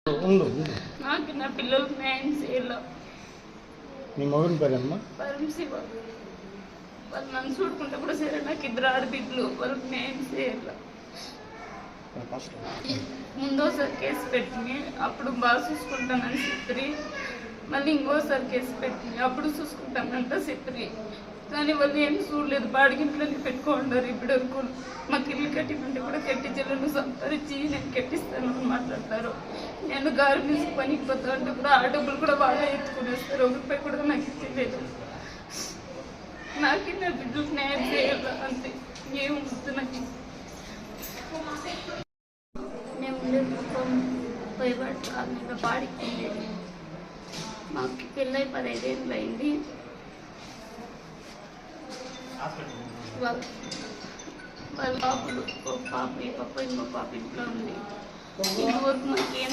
నాకు నా పిల్లలకు న్యాయం చేయాలి. నీ మగని పేరమ్మా? శివ. వాళ్ళు నన్ను చూడుకుంటే కూడా సరే, నాకు 2 ఆడబిడ్డలు, వాళ్ళకి న్యాయం చేయాలి. ముందోసారి కేసు పెట్టింది, అప్పుడు బాగా చూసుకుంటానని చెప్పి, మళ్ళీ ఇంకోసారి కేసు పెట్టింది, అప్పుడు చూసుకుంటానంట చెప్పి, కానీ వాళ్ళు ఏం చూడలేదు. బాడిగింట్లోనే పెట్టుకుంటారు. ఇప్పుడు వరకు మాకు ఇల్లు కట్టినంటే కూడా కట్టించాలను సంపాదించి నేను కట్టిస్తాను అని మాట్లాడతారు. నేను గార్మెంట్స్ పనికి పోతా అంటే కూడా ఆ డబ్బులు కూడా బాగా ఎత్తుకునేస్తారు. 1 రూపాయి కూడా నాకు ఇచ్చలేదు. నాకే నా బిడ్డలకు న్యాయం చేయాలి అంతే. ఏముంటుంది నాకు. మేము పోయేవాడు కాదు, బాడికి మాకు పెళ్ళై 15 ఏళ్ళు అయింది. వాళ్ళ పాపలు, ఒక పాప, ఈ పాప, ఇంకో పాప ఇంట్లో ఉంది. ఇంతవరకు మాకేం